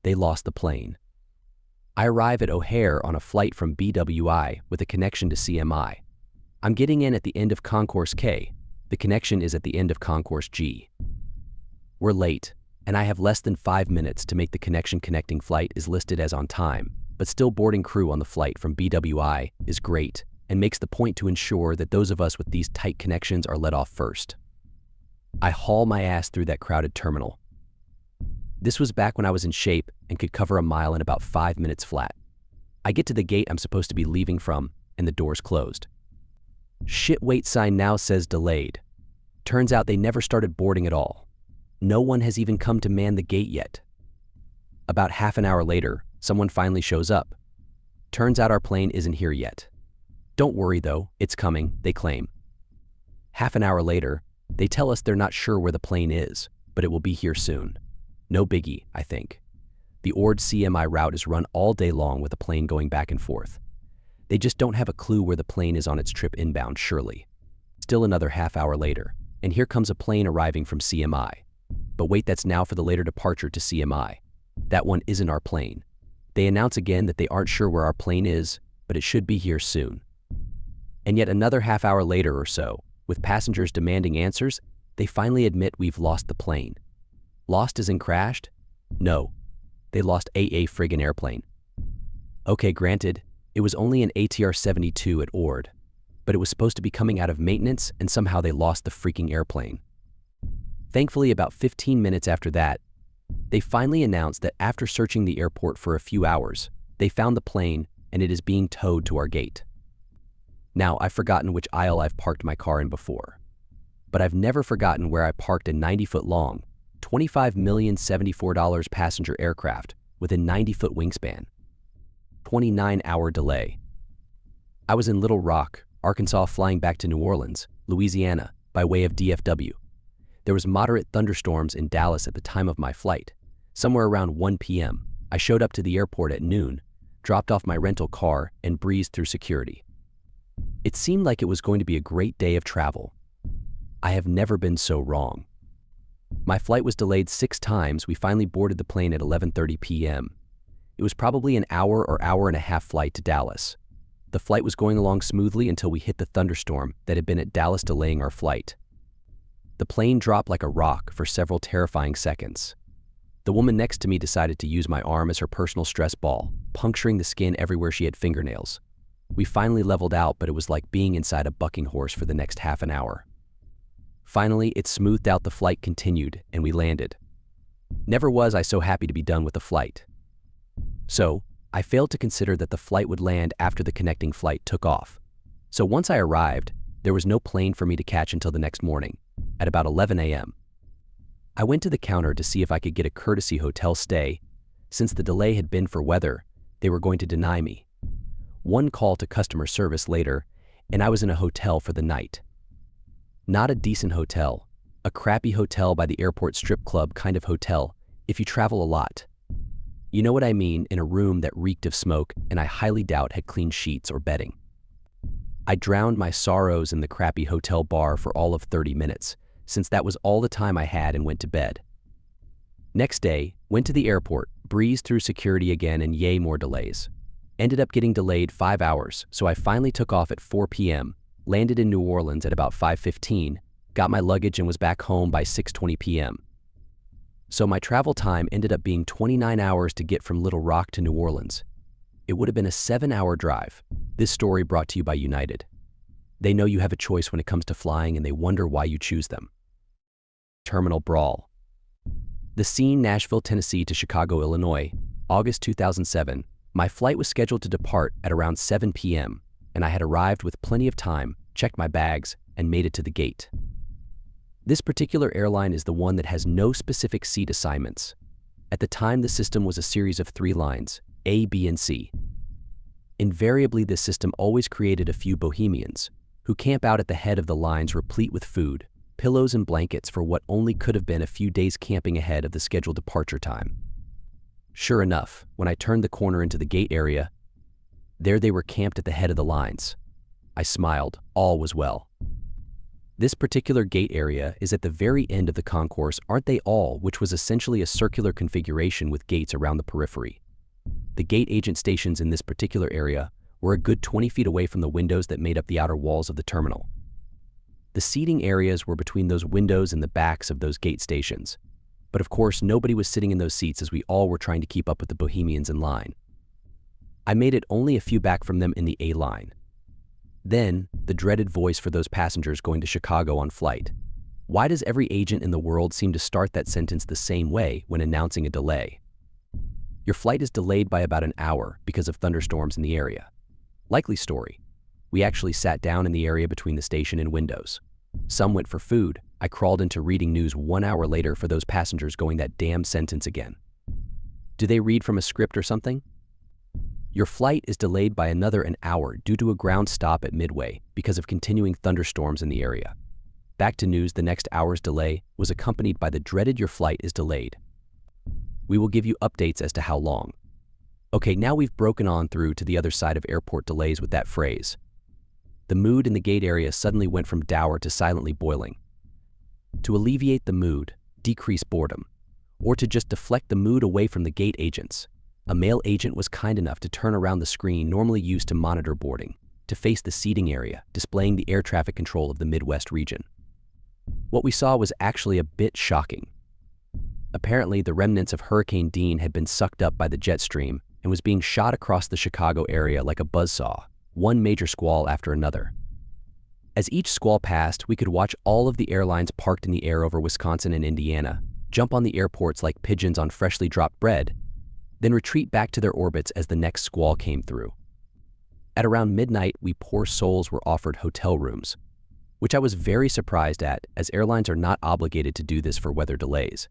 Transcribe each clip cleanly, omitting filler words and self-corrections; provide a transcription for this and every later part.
They lost the plane. I arrive at O'Hare on a flight from BWI with a connection to CMI. I'm getting in at the end of Concourse K. The connection is at the end of Concourse G. We're late, and I have less than 5 minutes to make the connection. Connecting flight is listed as on time, but still boarding crew on the flight from BWI is great and makes the point to ensure that those of us with these tight connections are let off first. I haul my ass through that crowded terminal. This was back when I was in shape and could cover a mile in about 5 minutes flat. I get to the gate I'm supposed to be leaving from, and the door's closed. Shit, wait sign now says delayed. Turns out they never started boarding at all. No one has even come to man the gate yet. About half an hour later, someone finally shows up. Turns out our plane isn't here yet. Don't worry though, it's coming, they claim. Half an hour later, they tell us they're not sure where the plane is, but it will be here soon. No biggie, I think. The Ord CMI route is run all day long with a plane going back and forth. They just don't have a clue where the plane is on its trip inbound, surely. Still another half hour later, and here comes a plane arriving from CMI. But wait, that's now for the later departure to CMI. That one isn't our plane. They announce again that they aren't sure where our plane is, but it should be here soon. And yet another half hour later or so, with passengers demanding answers, they finally admit we've lost the plane. Lost as in crashed? No. They lost a friggin' airplane. Okay, granted, it was only an ATR-72 at Ord, but it was supposed to be coming out of maintenance and somehow they lost the freaking airplane. Thankfully, about 15 minutes after that, they finally announced that after searching the airport for a few hours, they found the plane and it is being towed to our gate. Now, I've forgotten which aisle I've parked my car in before, but I've never forgotten where I parked a 90-foot-long, $25,074 passenger aircraft with a 90-foot wingspan. 29-hour delay. I was in Little Rock, Arkansas, flying back to New Orleans, Louisiana, by way of DFW. There was moderate thunderstorms in Dallas at the time of my flight. Somewhere around 1 p.m., I showed up to the airport at noon, dropped off my rental car, and breezed through security. It seemed like it was going to be a great day of travel. I have never been so wrong. My flight was delayed 6 times. We finally boarded the plane at 11:30 p.m. It was probably an hour or hour and a half flight to Dallas. The flight was going along smoothly until we hit the thunderstorm that had been at Dallas delaying our flight. The plane dropped like a rock for several terrifying seconds. The woman next to me decided to use my arm as her personal stress ball, puncturing the skin everywhere she had fingernails. We finally leveled out, but it was like being inside a bucking horse for the next half an hour. Finally, it smoothed out, the flight continued, and we landed. Never was I so happy to be done with the flight. So, I failed to consider that the flight would land after the connecting flight took off. So once I arrived, there was no plane for me to catch until the next morning, at about 11 a.m. I went to the counter to see if I could get a courtesy hotel stay. Since the delay had been for weather, they were going to deny me. One call to customer service later, and I was in a hotel for the night. Not a decent hotel, a crappy hotel by the airport strip club kind of hotel, if you travel a lot. You know what I mean, in a room that reeked of smoke and I highly doubt had clean sheets or bedding. I drowned my sorrows in the crappy hotel bar for all of 30 minutes, since that was all the time I had, and went to bed. Next day, went to the airport, breezed through security again, and yay, more delays. Ended up getting delayed 5 hours, so I finally took off at 4 p.m., landed in New Orleans at about 5:15, got my luggage and was back home by 6:20 p.m. So my travel time ended up being 29 hours to get from Little Rock to New Orleans. It would have been a 7-hour drive. This story brought to you by United. They know you have a choice when it comes to flying, and they wonder why you choose them. Terminal brawl. The scene: Nashville, Tennessee to Chicago, Illinois, August 2007. My flight was scheduled to depart at around 7 p.m., and I had arrived with plenty of time, checked my bags, and made it to the gate. This particular airline is the one that has no specific seat assignments. At the time, the system was a series of 3 lines, A, B, and C. Invariably, this system always created a few bohemians, who camp out at the head of the lines replete with food, pillows, and blankets for what only could have been a few days camping ahead of the scheduled departure time. Sure enough, when I turned the corner into the gate area, there they were camped at the head of the lines. I smiled. All was well. This particular gate area is at the very end of the concourse, aren't they all, which was essentially a circular configuration with gates around the periphery. The gate agent stations in this particular area were a good 20 feet away from the windows that made up the outer walls of the terminal. The seating areas were between those windows and the backs of those gate stations. But of course, nobody was sitting in those seats as we all were trying to keep up with the Bohemians in line. I made it only a few back from them in the A line. Then, the dreaded voice for those passengers going to Chicago on flight. Why does every agent in the world seem to start that sentence the same way when announcing a delay? Your flight is delayed by about an hour because of thunderstorms in the area. Likely story. We actually sat down in the area between the station and windows. Some went for food. I crawled into reading news 1 hour later for those passengers going that damn sentence again. Do they read from a script or something? Your flight is delayed by another an hour due to a ground stop at Midway because of continuing thunderstorms in the area. Back to news, the next hour's delay was accompanied by the dreaded "your flight is delayed." We will give you updates as to how long. Okay, now we've broken on through to the other side of airport delays with that phrase. The mood in the gate area suddenly went from dour to silently boiling. To alleviate the mood, decrease boredom, or to just deflect the mood away from the gate agents, a male agent was kind enough to turn around the screen normally used to monitor boarding, to face the seating area, displaying the air traffic control of the Midwest region. What we saw was actually a bit shocking. Apparently, the remnants of Hurricane Dean had been sucked up by the jet stream and was being shot across the Chicago area like a buzzsaw, one major squall after another. As each squall passed, we could watch all of the airlines parked in the air over Wisconsin and Indiana jump on the airports like pigeons on freshly dropped bread, then retreat back to their orbits as the next squall came through. At around midnight, we poor souls were offered hotel rooms, which I was very surprised at, as airlines are not obligated to do this for weather delays.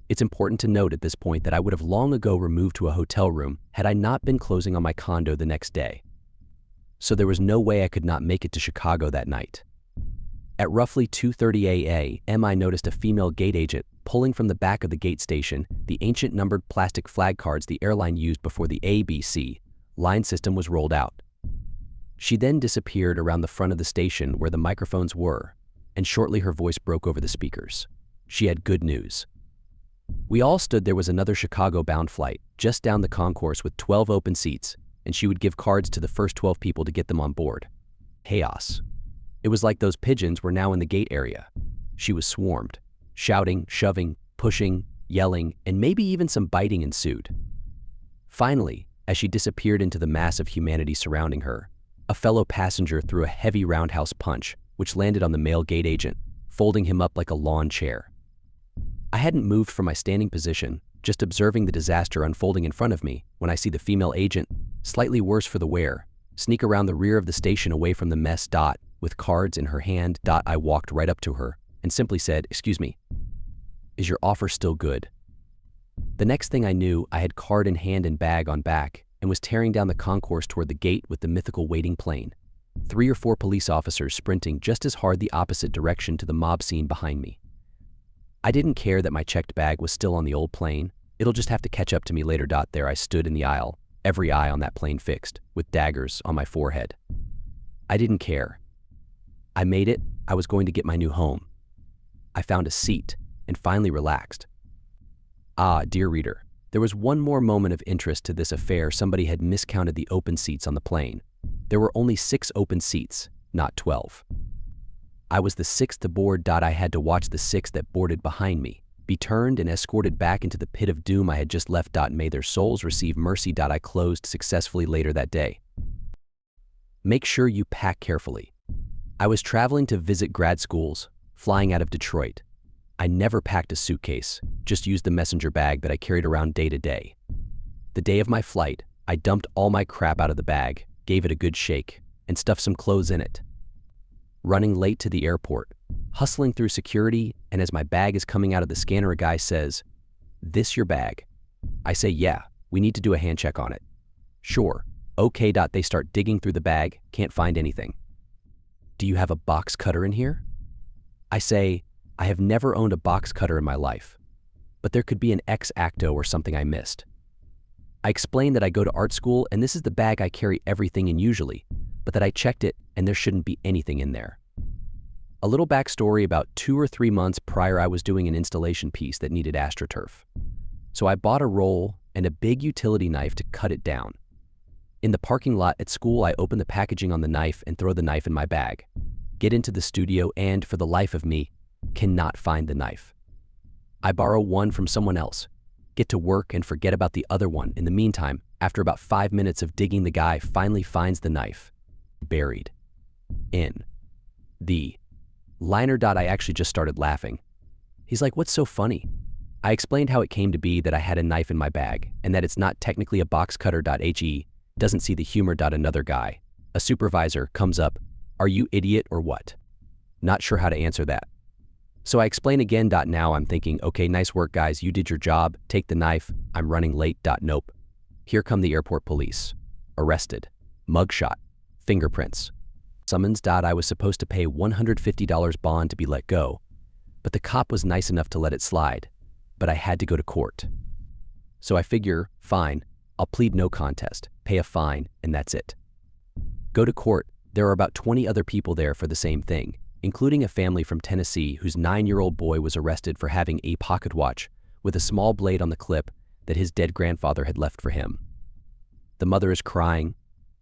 It's important to note at this point that I would have long ago removed to a hotel room had I not been closing on my condo the next day. So there was no way I could not make it to Chicago that night. At roughly 2:30 a.m., I noticed a female gate agent pulling from the back of the gate station the ancient numbered plastic flag cards the airline used before the ABC line system was rolled out. She then disappeared around the front of the station where the microphones were, and shortly her voice broke over the speakers. She had good news. We all stood there was another Chicago-bound flight just down the concourse with 12 open seats, and she would give cards to the first 12 people to get them on board. Chaos. It was like those pigeons were now in the gate area. She was swarmed. Shouting, shoving, pushing, yelling, and maybe even some biting ensued. Finally, as she disappeared into the mass of humanity surrounding her, a fellow passenger threw a heavy roundhouse punch, which landed on the male gate agent, folding him up like a lawn chair. I hadn't moved from my standing position, just observing the disaster unfolding in front of me, when I see the female agent, slightly worse for the wear, sneak around the rear of the station away from the mess. With cards in her hand. I walked right up to her and simply said, "Excuse me, is your offer still good?" The next thing I knew, I had card in hand and bag on back and was tearing down the concourse toward the gate with the mythical waiting plane. 3 or 4 police officers sprinting just as hard the opposite direction to the mob scene behind me. I didn't care that my checked bag was still on the old plane. It'll just have to catch up to me later. There I stood in the aisle, every eye on that plane fixed, with daggers on my forehead. I didn't care. I made it. I was going to get my new home. I found a seat and finally relaxed. Dear reader, there was one more moment of interest to this affair. Somebody had miscounted the open seats on the plane. There were only 6 open seats, not 12. I was the 6th to board. I had to watch the 6 that boarded behind me be turned and escorted back into the pit of doom I had just left. May their souls receive mercy. I closed successfully later that day. Make sure you pack carefully. I was traveling to visit grad schools, flying out of Detroit. I never packed a suitcase, just used the messenger bag that I carried around day to day. The day of my flight, I dumped all my crap out of the bag, gave it a good shake, and stuffed some clothes in it. Running late to the airport, hustling through security, and as my bag is coming out of the scanner, a guy says, "This your bag?" I say, "Yeah, we need to do a hand check on it." "Sure, okay." They start digging through the bag, can't find anything. "Do you have a box cutter in here?" I say, "I have never owned a box cutter in my life, but there could be an X-Acto or something I missed." I explain that I go to art school and this is the bag I carry everything in usually, but that I checked it and there shouldn't be anything in there. A little backstory: about 2 or 3 months prior, I was doing an installation piece that needed AstroTurf. So I bought a roll and a big utility knife to cut it down. In the parking lot at school, I open the packaging on the knife and throw the knife in my bag. Get into the studio and, for the life of me, cannot find the knife. I borrow one from someone else, get to work and forget about the other one. In the meantime, after about 5 minutes of digging, the guy finally finds the knife, buried in the liner. I actually just started laughing. He's like, "What's so funny?" I explained how it came to be that I had a knife in my bag and that it's not technically a box cutter. He doesn't see the humor. Another guy, a supervisor, comes up. "Are you idiot or what?" Not sure how to answer that. So I explain again. Now I'm thinking, okay, nice work guys, you did your job, take the knife, I'm running late. Nope. Here come the airport police. Arrested. Mugshot. Fingerprints. Summons. I was supposed to pay $150 bond to be let go, but the cop was nice enough to let it slide, but I had to go to court. So I figure, fine, I'll plead no contest, pay a fine, and that's it. Go to court. There are about 20 other people there for the same thing, including a family from Tennessee whose 9-year-old boy was arrested for having a pocket watch with a small blade on the clip that his dead grandfather had left for him. The mother is crying.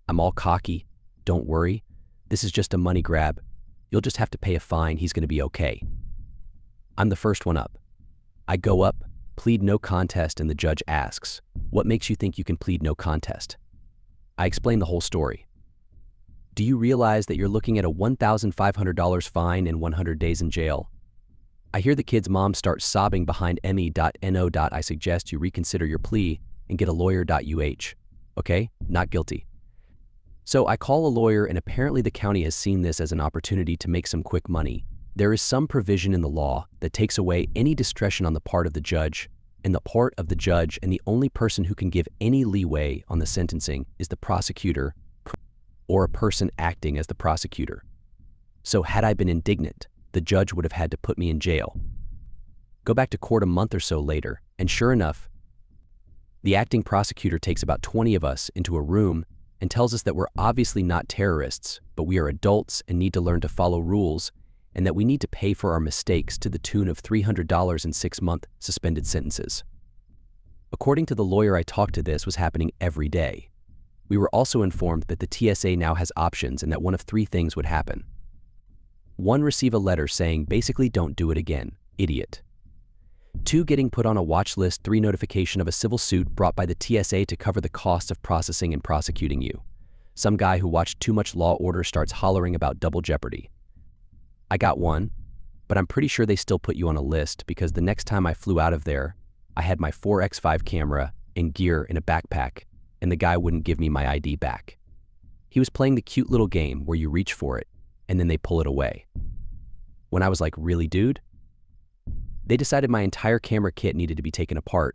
I'm all cocky. Don't worry. This is just a money grab. You'll just have to pay a fine. He's going to be okay. I'm the first one up. I go up, plead no contest, and the judge asks, "What makes you think you can plead no contest?" I explain the whole story. "Do you realize that you're looking at a $1,500 fine and 100 days in jail?" I hear the kid's mom start sobbing behind me.no. I suggest you reconsider your plea and get a lawyer. Okay, not guilty. So I call a lawyer, and apparently the county has seen this as an opportunity to make some quick money. There is some provision in the law that takes away any discretion on the part of the judge, and the only person who can give any leeway on the sentencing is the prosecutor or a person acting as the prosecutor. So had I been indignant, the judge would have had to put me in jail. Go back to court a month or so later, and sure enough, the acting prosecutor takes about 20 of us into a room and tells us that we're obviously not terrorists, but we are adults and need to learn to follow rules, and that we need to pay for our mistakes to the tune of $300 and 6-month suspended sentences. According to the lawyer I talked to, this was happening every day. We were also informed that the TSA now has options and that one of 3 things would happen. 1, receive a letter saying basically don't do it again, idiot. 2, getting put on a watch list. 3, notification of a civil suit brought by the TSA to cover the costs of processing and prosecuting you. Some guy who watched too much Law Order starts hollering about double jeopardy. I got 1, but I'm pretty sure they still put you on a list because the next time I flew out of there, I had my 4x5 camera and gear in a backpack, and the guy wouldn't give me my ID back. He was playing the cute little game where you reach for it, and then they pull it away. When I was like, really, dude? They decided my entire camera kit needed to be taken apart.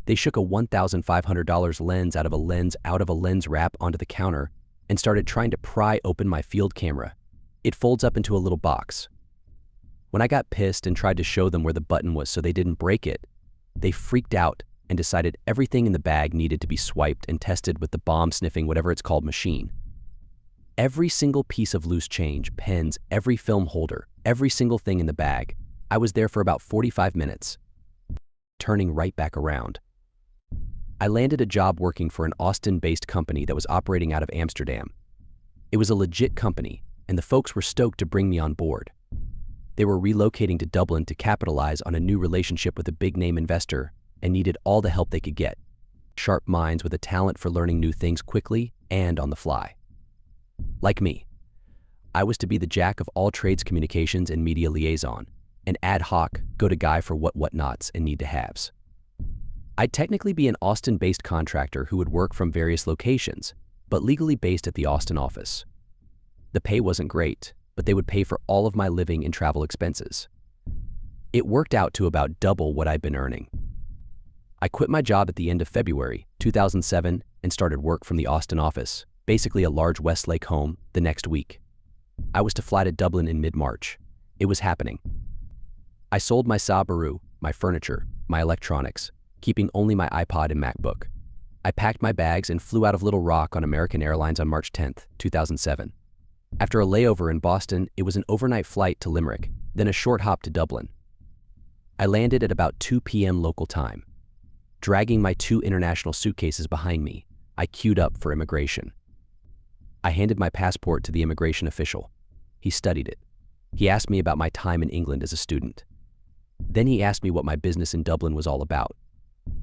They shook a $1,500 lens out of a lens wrap onto the counter and started trying to pry open my field camera. It folds up into a little box. When I got pissed and tried to show them where the button was so they didn't break it, they freaked out and decided everything in the bag needed to be swiped and tested with the bomb-sniffing, whatever it's called, machine. Every single piece of loose change, pens, every film holder, every single thing in the bag. I was there for about 45 minutes, turning right back around. I landed a job working for an Austin-based company that was operating out of Amsterdam. It was a legit company, and the folks were stoked to bring me on board. They were relocating to Dublin to capitalize on a new relationship with a big-name investor and needed all the help they could get. Sharp minds with a talent for learning new things quickly and on the fly. Like me, I was to be the jack of all trades, communications, and media liaison, an ad hoc go-to guy for whatnots and need-to-haves. I'd technically be an Austin-based contractor who would work from various locations, but legally based at the Austin office. The pay wasn't great, but they would pay for all of my living and travel expenses. It worked out to about double what I'd been earning. I quit my job at the end of February 2007 and started work from the Austin office, basically a large Westlake home, the next week. I was to fly to Dublin in mid-March. It was happening. I sold my Subaru, my furniture, my electronics, keeping only my iPod and MacBook. I packed my bags and flew out of Little Rock on American Airlines on March 10th, 2007. After a layover in Boston, it was an overnight flight to Limerick, then a short hop to Dublin. I landed at about 2 p.m. local time. Dragging my 2 international suitcases behind me, I queued up for immigration. I handed my passport to the immigration official. He studied it. He asked me about my time in England as a student. Then he asked me what my business in Dublin was all about.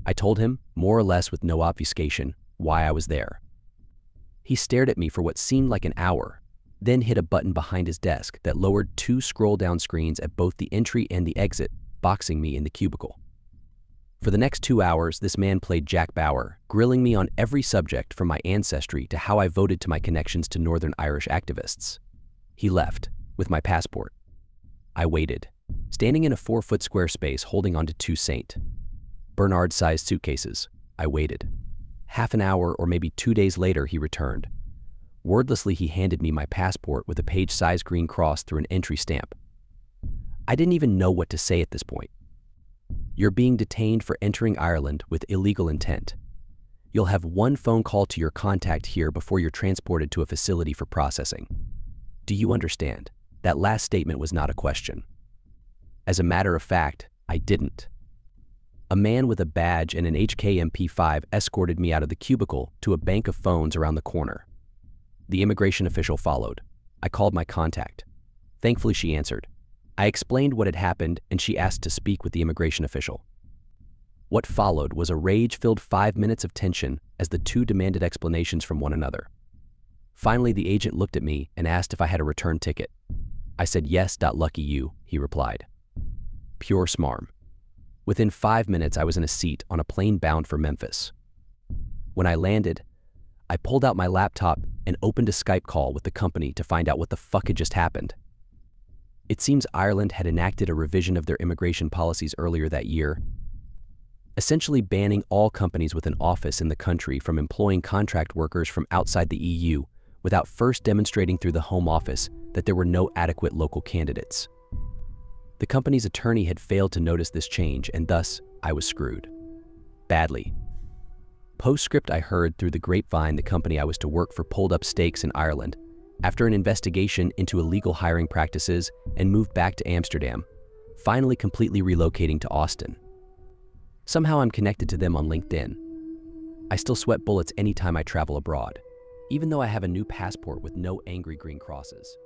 I told him, more or less with no obfuscation, why I was there. He stared at me for what seemed like an hour, then hit a button behind his desk that lowered 2 scroll-down screens at both the entry and the exit, boxing me in the cubicle. For the next 2 hours, this man played Jack Bauer, grilling me on every subject from my ancestry to how I voted to my connections to Northern Irish activists. He left, with my passport. I waited, standing in a 4-foot square space holding onto 2 St. Bernard-sized suitcases. I waited. Half an hour or maybe 2 days later, he returned. Wordlessly, he handed me my passport with a page-sized green cross through an entry stamp. I didn't even know what to say at this point. You're being detained for entering Ireland with illegal intent. You'll have 1 phone call to your contact here before you're transported to a facility for processing. Do you understand? That last statement was not a question. As a matter of fact, I didn't. A man with a badge and an HKMP5 escorted me out of the cubicle to a bank of phones around the corner. The immigration official followed. I called my contact. Thankfully, she answered. I explained what had happened, and she asked to speak with the immigration official. What followed was a rage-filled 5 minutes of tension as the 2 demanded explanations from one another. Finally, the agent looked at me and asked if I had a return ticket. I said yes. Lucky you, he replied. Pure smarm. Within 5 minutes, I was in a seat on a plane bound for Memphis. When I landed, I pulled out my laptop and opened a Skype call with the company to find out what the fuck had just happened. It seems Ireland had enacted a revision of their immigration policies earlier that year, essentially banning all companies with an office in the country from employing contract workers from outside the EU without first demonstrating through the Home Office that there were no adequate local candidates. The company's attorney had failed to notice this change, and thus, I was screwed. Badly. Postscript, I heard through the grapevine the company I was to work for pulled up stakes in Ireland after an investigation into illegal hiring practices and moved back to Amsterdam, finally completely relocating to Austin. Somehow I'm connected to them on LinkedIn. I still sweat bullets anytime I travel abroad, even though I have a new passport with no angry green crosses.